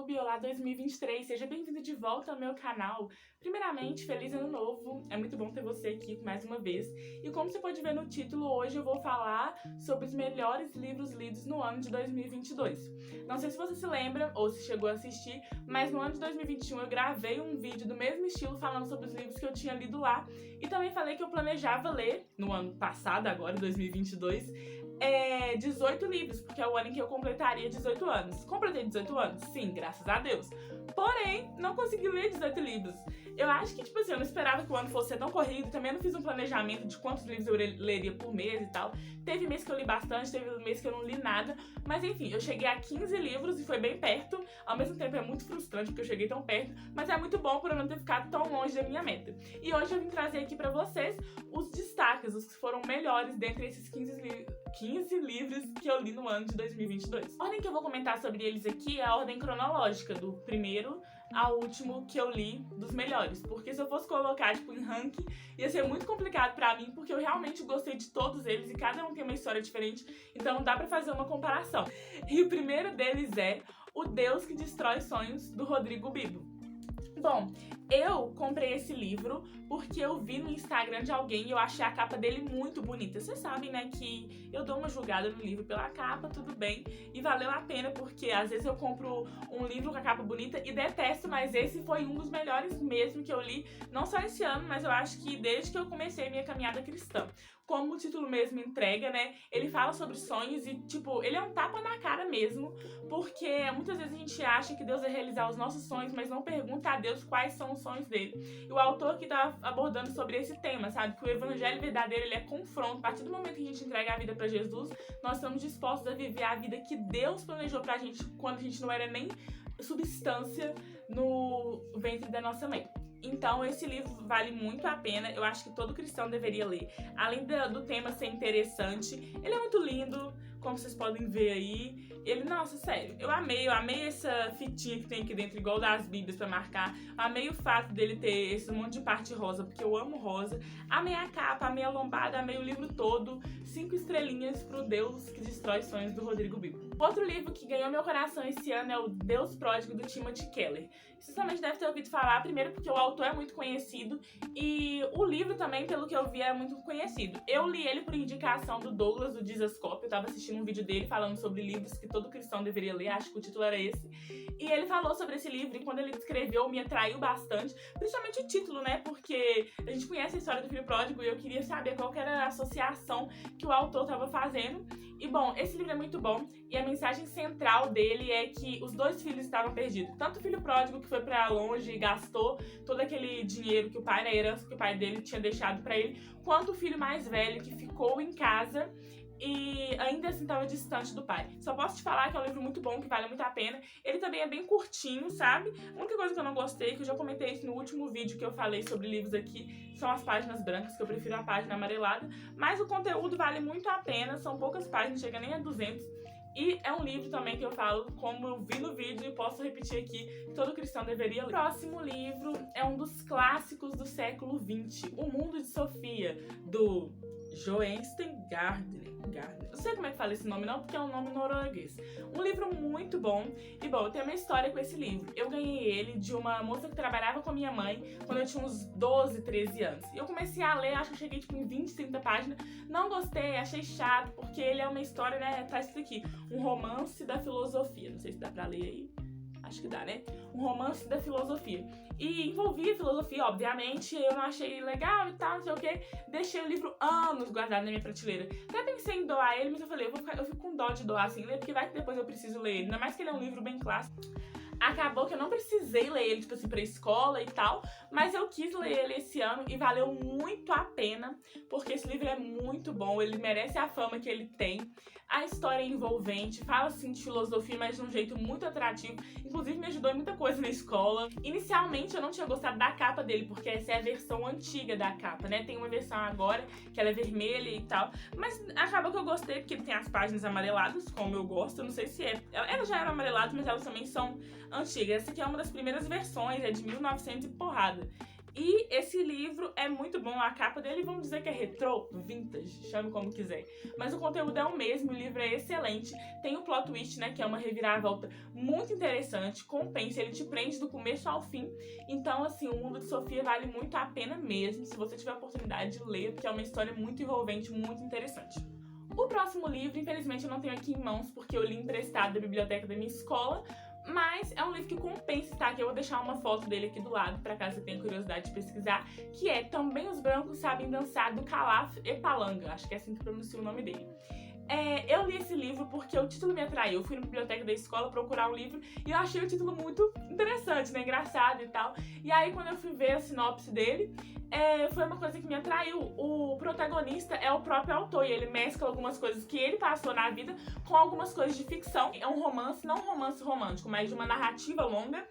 YouTube, olá 2023, seja bem-vindo de volta ao meu canal. Primeiramente, feliz ano novo, é muito bom ter você aqui mais uma vez. E como você pode ver no título, hoje eu vou falar sobre os melhores livros lidos no ano de 2022. Não sei se você se lembra ou se chegou a assistir, mas no ano de 2021 eu gravei um vídeo do mesmo estilo falando sobre os livros que eu tinha lido lá. E também falei que eu planejava ler, no ano passado, agora 2022, 18 livros, porque é o ano em que eu completaria 18 anos. Completei 18 anos? Sim, graças a Deus. Porém, não consegui ler 18 livros. Eu acho que, tipo assim, eu não esperava que o ano fosse ser tão corrido. Também não fiz um planejamento de quantos livros eu leria por mês e tal. Teve mês que eu li bastante, teve mês que eu não li nada. Mas enfim, eu cheguei a 15 livros e foi bem perto. Ao mesmo tempo é muito frustrante porque eu cheguei tão perto. Mas é muito bom por eu não ter ficado tão longe da minha meta. E hoje eu vim trazer aqui pra vocês os destaques, os que foram melhores dentre esses 15 livros que eu li no ano de 2022. A ordem que eu vou comentar sobre eles aqui é a ordem cronológica, do primeiro ao último que eu li dos melhores. Porque se eu fosse colocar, tipo, em ranking, ia ser muito complicado pra mim, porque eu realmente gostei de todos eles e cada um tem uma história diferente, então dá pra fazer uma comparação. E o primeiro deles é O Deus que Destrói Sonhos, do Rodrigo Bibo. Bom, eu comprei esse livro porque eu vi no Instagram de alguém e eu achei a capa dele muito bonita. Vocês sabem, né, que eu dou uma julgada no livro pela capa, tudo bem. E valeu a pena porque às vezes eu compro um livro com a capa bonita e detesto, mas esse foi um dos melhores mesmo que eu li. Não só esse ano, mas eu acho que desde que eu comecei a minha caminhada cristã. Como o título mesmo entrega, né, ele fala sobre sonhos e, tipo, ele é um tapa na cara mesmo. Porque muitas vezes a gente acha que Deus vai realizar os nossos sonhos, mas não pergunta a Deus quais são os sonhos dele. E o autor que tá abordando sobre esse tema, sabe? Que o evangelho verdadeiro, ele é confronto. A partir do momento que a gente entrega a vida pra Jesus, nós estamos dispostos a viver a vida que Deus planejou pra gente quando a gente não era nem substância no ventre da nossa mãe. Então esse livro vale muito a pena, eu acho que todo cristão deveria ler. Além do tema ser interessante, ele é muito lindo, como vocês podem ver aí. Ele, nossa, sério, eu amei essa fitinha que tem aqui dentro, igual das bíblias pra marcar. Amei o fato dele ter esse monte de parte rosa, porque eu amo rosa. Amei a capa, amei a lombada, amei o livro todo. 5 estrelinhas pro Deus que Destrói Sonhos, do Rodrigo Bibo. Outro livro que ganhou meu coração esse ano é o Deus Pródigo, do Timothy Keller. Vocês também devem ter ouvido falar, primeiro porque o autor é muito conhecido e o livro também, pelo que eu vi, é muito conhecido. Eu li ele por indicação do Douglas, do Dizascope. Eu tava assistindo um vídeo dele falando sobre livros que todo cristão deveria ler, acho que o título era esse. E ele falou sobre esse livro e quando ele descreveu me atraiu bastante, principalmente o título, né, porque a gente conhece a história do filho pródigo e eu queria saber qual que era a associação que o autor tava fazendo. E bom, esse livro é muito bom e a mensagem central dele é que os dois filhos estavam perdidos. Tanto o filho pródigo que foi pra longe e gastou todo aquele dinheiro que o pai, na herança que o pai dele tinha deixado pra ele, quanto o filho mais velho que ficou em casa e ainda assim estava distante do pai. Só posso te falar que é um livro muito bom, que vale muito a pena. Ele também é bem curtinho, sabe? A única coisa que eu não gostei, que eu já comentei isso no último vídeo que eu falei sobre livros aqui, são as páginas brancas, que eu prefiro a página amarelada. Mas o conteúdo vale muito a pena, são poucas páginas, chega nem a 200. E é um livro também que eu falo, como eu vi no vídeo e posso repetir aqui, que todo cristão deveria ler. O próximo livro é um dos clássicos do século XX, O Mundo de Sofia, do Jostein Gaarder. Não sei como é que fala esse nome não, porque é um nome norueguês. Um livro muito bom. E bom, eu tenho uma história com esse livro. Eu ganhei ele de uma moça que trabalhava com a minha mãe quando eu tinha uns 12, 13 anos. E eu comecei a ler, acho que eu cheguei tipo em 20, 30 páginas. Não gostei, achei chato, porque ele é uma história, né, tá escrito aqui, um romance da filosofia. Não sei se dá pra ler aí. Acho que dá, né? Um romance da filosofia. E envolvia filosofia, obviamente. Eu não achei legal e tal, não sei o que. Deixei o livro anos guardado na minha prateleira. Até pensei em doar ele, mas eu falei, eu fico com dó de doar assim, ler, porque vai que depois eu preciso ler ele. Ainda mais que ele é um livro bem clássico. Acabou que eu não precisei ler ele, tipo assim, pra escola e tal, mas eu quis ler ele esse ano e valeu muito a pena, porque esse livro é muito bom, ele merece a fama que ele tem. A história é envolvente, fala assim de filosofia, mas de um jeito muito atrativo. Inclusive me ajudou em muita coisa na escola. Inicialmente eu não tinha gostado da capa dele, porque essa é a versão antiga da capa, né? Tem uma versão agora, que ela é vermelha e tal. Mas acaba que eu gostei, porque ele tem as páginas amareladas, como eu gosto. Eu não sei se é... Elas já eram amareladas, mas elas também são antigas. Essa aqui é uma das primeiras versões, é de 1900 e porrada. E esse livro é muito bom, a capa dele, vamos dizer que é retrô, vintage, chame como quiser. Mas o conteúdo é o mesmo, o livro é excelente. Tem o plot twist, né, que é uma reviravolta muito interessante, compensa, ele te prende do começo ao fim. Então, assim, o Mundo de Sofia vale muito a pena mesmo, se você tiver a oportunidade de ler, porque é uma história muito envolvente, muito interessante. O próximo livro, infelizmente, eu não tenho aqui em mãos, porque eu li emprestado da biblioteca da minha escola, mas é um livro que compensa, tá? Que eu vou deixar uma foto dele aqui do lado, pra caso você tenha curiosidade de pesquisar, que é Também os Brancos Sabem Dançar, do Khalaf Epalanga, acho que é assim que pronuncia o nome dele. Eu li esse livro porque o título me atraiu. Eu fui na biblioteca da escola procurar o livro e eu achei o título muito interessante, né? Engraçado e tal. E aí, quando eu fui ver a sinopse dele, foi uma coisa que me atraiu. O protagonista é o próprio autor e ele mescla algumas coisas que ele passou na vida com algumas coisas de ficção. É um romance, não um romance romântico, mas de uma narrativa longa.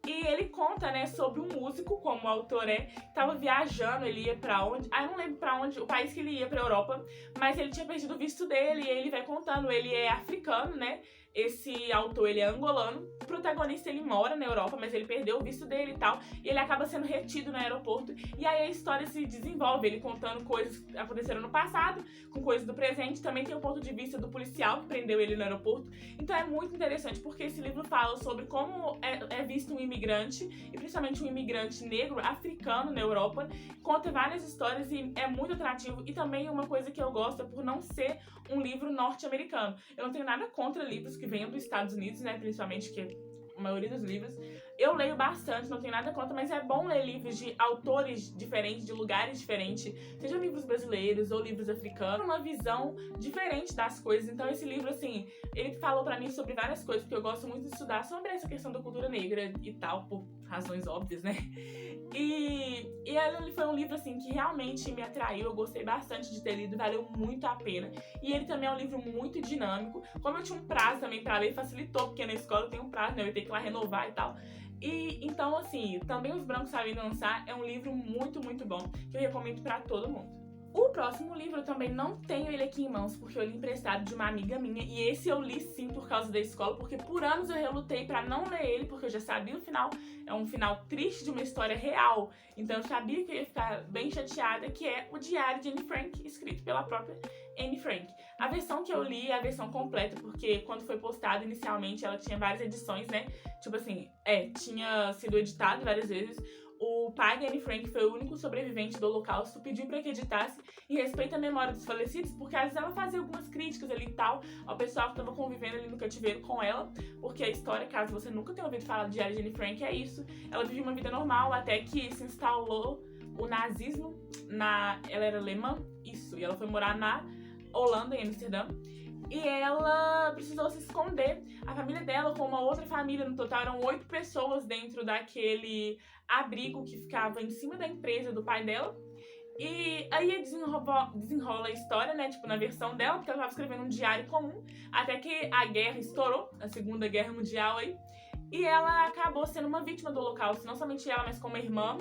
E ele conta, né, sobre um músico, como o autor tava viajando, ele ia pra onde? Eu não lembro pra onde, o país que ele ia, pra Europa, mas ele tinha perdido o visto dele, e ele vai contando, ele é africano, né, esse autor, ele é angolano, o protagonista, ele mora na Europa, mas ele perdeu o visto dele e tal, e ele acaba sendo retido no aeroporto, e aí a história se desenvolve, ele contando coisas que aconteceram no passado, com coisas do presente, também tem o ponto de vista do policial que prendeu ele no aeroporto, então é muito interessante, porque esse livro fala sobre como é visto um imigrante, e principalmente um imigrante negro, africano na Europa, conta várias histórias e é muito atrativo, e também uma coisa que eu gosto é por não ser um livro norte-americano. Eu não tenho nada contra livros que venham dos Estados Unidos, né, principalmente, que a maioria dos livros eu leio bastante, não tenho nada contra, mas é bom ler livros de autores diferentes, de lugares diferentes, sejam livros brasileiros ou livros africanos, uma visão diferente das coisas. Então esse livro, assim, ele falou pra mim sobre várias coisas, porque eu gosto muito de estudar sobre essa questão da cultura negra e tal, por razões óbvias, né? E ele foi um livro, assim, que realmente me atraiu, eu gostei bastante de ter lido, valeu muito a pena. E ele também é um livro muito dinâmico. Como eu tinha um prazo também pra ler, facilitou, porque na escola eu tenho um prazo, né? Eu ia ter que ir lá renovar e tal. E então, assim, Também os Brancos Sabem Dançar é um livro muito, muito bom, que eu recomendo pra todo mundo. O próximo livro eu também não tenho ele aqui em mãos, porque eu li emprestado de uma amiga minha, e esse eu li sim por causa da escola, porque por anos eu relutei pra não ler ele, porque eu já sabia o final, é um final triste de uma história real, então eu sabia que eu ia ficar bem chateada, que é O Diário de Anne Frank, escrito pela própria Anne Frank. A versão que eu li é a versão completa, porque quando foi postado inicialmente ela tinha várias edições, né, tipo assim, tinha sido editado várias vezes. O pai de Anne Frank foi o único sobrevivente do Holocausto, pediu pra que editasse em respeito à memória dos falecidos, porque às vezes ela fazia algumas críticas ali e tal ao pessoal que tava convivendo ali no cativeiro com ela, porque a história, caso você nunca tenha ouvido falar de Diário de Anne Frank, é isso. Ela vivia uma vida normal até que se instalou o nazismo, ela era alemã, isso, e ela foi morar na Holanda, em Amsterdã. E ela precisou se esconder. A família dela com uma outra família, no total eram 8 pessoas dentro daquele abrigo que ficava em cima da empresa do pai dela. E aí desenrola a história, né, tipo, na versão dela, porque ela tava escrevendo um diário comum, até que a guerra estourou, a Segunda Guerra Mundial aí, e ela acabou sendo uma vítima do Holocausto, não somente ela, mas como a irmã,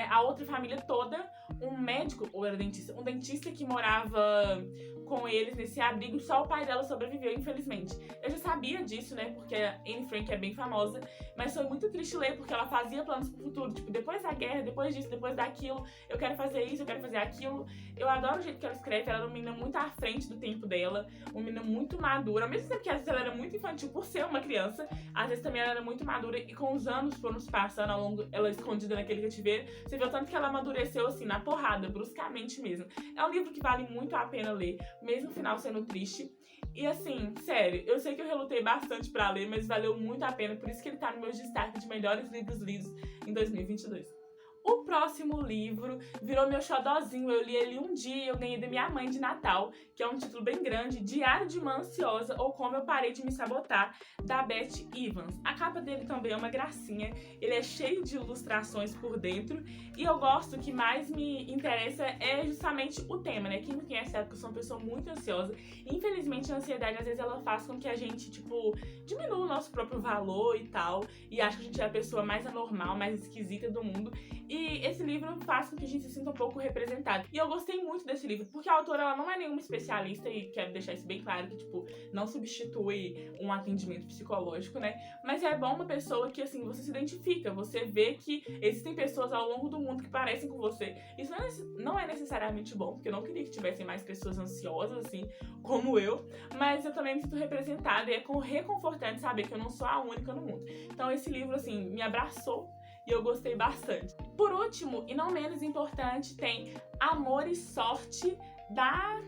a outra família toda, um médico, ou era dentista, um dentista que morava com eles nesse abrigo, só o pai dela sobreviveu, infelizmente. Eu já sabia disso, né, porque a Anne Frank é bem famosa, mas foi muito triste ler, porque ela fazia planos pro futuro, tipo, depois da guerra, depois disso, depois daquilo, eu quero fazer isso, eu quero fazer aquilo. Eu adoro o jeito que ela escreve, ela era uma menina muito à frente do tempo dela, uma menina muito madura, ao mesmo tempo que às vezes ela era muito infantil por ser uma criança, às vezes também ela era muito madura, e com os anos foram se passando ao longo, ela escondida naquele cativeiro, você vê o tanto que ela amadureceu, assim, na porrada, bruscamente mesmo. É um livro que vale muito a pena ler, mesmo o final sendo triste. E assim, sério, eu sei que eu relutei bastante pra ler, mas valeu muito a pena, por isso que ele tá no meu destaque de melhores livros lidos em 2022. O próximo livro virou meu xodózinho, eu li ele um dia e eu ganhei da minha mãe de Natal, que é um título bem grande, Diário de uma Ansiosa ou Como Eu Parei de Me Sabotar, da Beth Evans. A capa dele também é uma gracinha, ele é cheio de ilustrações por dentro e eu gosto, que mais me interessa é justamente o tema, né? Quem me conhece sabe que eu sou uma pessoa muito ansiosa e infelizmente a ansiedade às vezes ela faz com que a gente, tipo, diminua o nosso próprio valor e tal, e acha que a gente é a pessoa mais anormal, mais esquisita do mundo. E E esse livro faz com que a gente se sinta um pouco representado. E eu gostei muito desse livro, porque a autora ela não é nenhuma especialista, e quero deixar isso bem claro, que, tipo, não substitui um atendimento psicológico, né? Mas é bom uma pessoa que, assim, você se identifica, você vê que existem pessoas ao longo do mundo que parecem com você. Isso não é necessariamente bom, porque eu não queria que tivessem mais pessoas ansiosas, assim, como eu, mas eu também me sinto representada e é reconfortante saber que eu não sou a única no mundo. Então esse livro, assim, me abraçou e eu gostei bastante. Por último, e não menos importante, tem Amor e Sorte, da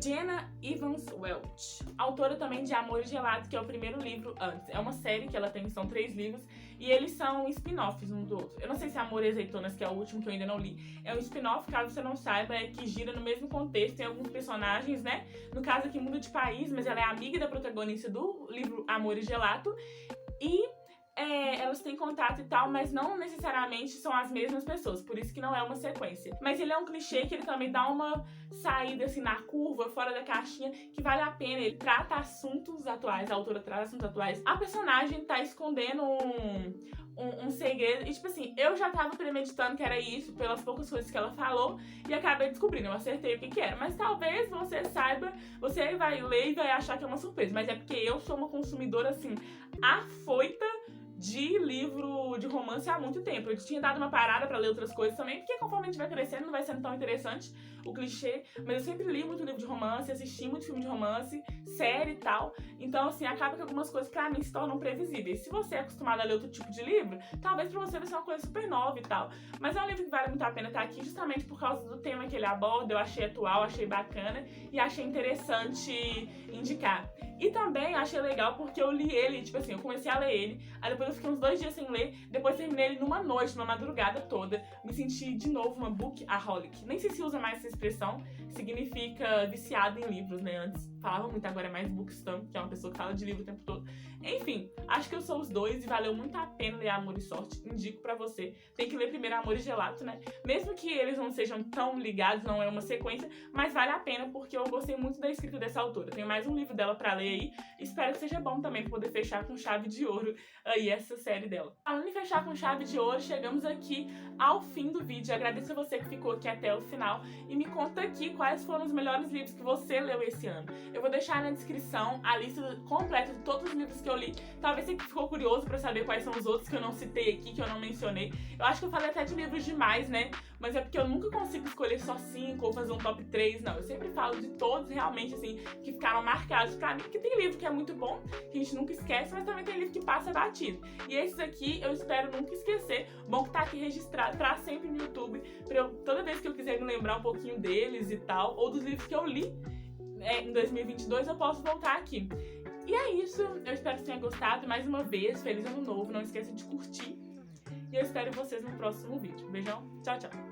Jenna Evans Welch, autora também de Amor e Gelato, que é o primeiro livro antes. É uma série que ela tem, são 3 livros, e eles são spin-offs um do outro. Eu não sei se Amor e Azeitonas, que é o último que eu ainda não li, é um spin-off, caso você não saiba, é que gira no mesmo contexto, tem alguns personagens, né? No caso aqui muda de país, mas ela é amiga da protagonista do livro Amor e Gelato, e elas têm contato e tal, mas não necessariamente são as mesmas pessoas, por isso que não é uma sequência. Mas ele é um clichê que ele também dá uma saída assim na curva, fora da caixinha, que vale a pena. Ele trata assuntos atuais, a autora trata assuntos atuais. A personagem tá escondendo um segredo, e tipo assim, eu já tava premeditando que era isso pelas poucas coisas que ela falou e acabei descobrindo, eu acertei o que era, mas talvez você saiba, você vai ler e vai achar que é uma surpresa, mas é porque eu sou uma consumidora assim, afoita de livro de romance há muito tempo. Eu tinha dado uma parada pra ler outras coisas também, porque conforme a gente vai crescendo não vai sendo tão interessante o clichê, mas eu sempre li muito livro de romance, assisti muito filme de romance, série e tal, então assim, acaba que algumas coisas pra mim se tornam previsíveis. Se você é acostumado a ler outro tipo de livro, talvez pra você vai ser uma coisa super nova e tal, mas é um livro que vale muito a pena estar aqui justamente por causa do tema que ele aborda. Eu achei atual, achei bacana e achei interessante indicar. E também achei legal porque eu li ele, tipo assim, eu comecei a ler ele, aí depois eu fiquei uns 2 dias sem ler, depois terminei ele numa noite, numa madrugada toda, me senti de novo uma bookaholic. Nem sei se usa mais essa expressão, significa viciado em livros, né? Antes falava muito, agora é mais bookstam, que é uma pessoa que fala de livro o tempo todo. Enfim, acho que eu sou os dois e valeu muito a pena ler Amor e Sorte, indico pra você. Tem que ler primeiro Amor e Gelato, né? Mesmo que eles não sejam tão ligados, não é uma sequência, mas vale a pena porque eu gostei muito da escrita dessa autora. Tenho mais um livro dela pra ler aí, espero que seja bom também pra poder fechar com chave de ouro aí essa série dela. Falando em fechar com chave de ouro, chegamos aqui ao fim do vídeo. Agradeço a você que ficou aqui até o final e me conta aqui quais foram os melhores livros que você leu esse ano. Eu vou deixar na descrição a lista completa de todos os livros que eu li. Talvez você ficou curioso pra saber quais são os outros que eu não citei aqui, que eu não mencionei. Eu acho que eu falei até de livros demais, né? Mas é porque eu nunca consigo escolher só 5 ou fazer um top 3, não. Eu sempre falo de todos realmente, assim, que ficaram marcados pra mim, porque tem livro que é muito bom, que a gente nunca esquece, mas também tem livro que passa batido. E esses aqui eu espero nunca esquecer. Bom que tá aqui registrado pra sempre no YouTube, pra eu, toda vez que eu quiser me lembrar um pouquinho deles e tal, ou dos livros que eu li em 2022, eu posso voltar aqui. E é isso, eu espero que você tenha gostado. Mais uma vez, feliz ano novo, não esqueça de curtir. E eu espero vocês no próximo vídeo. Beijão, tchau, tchau!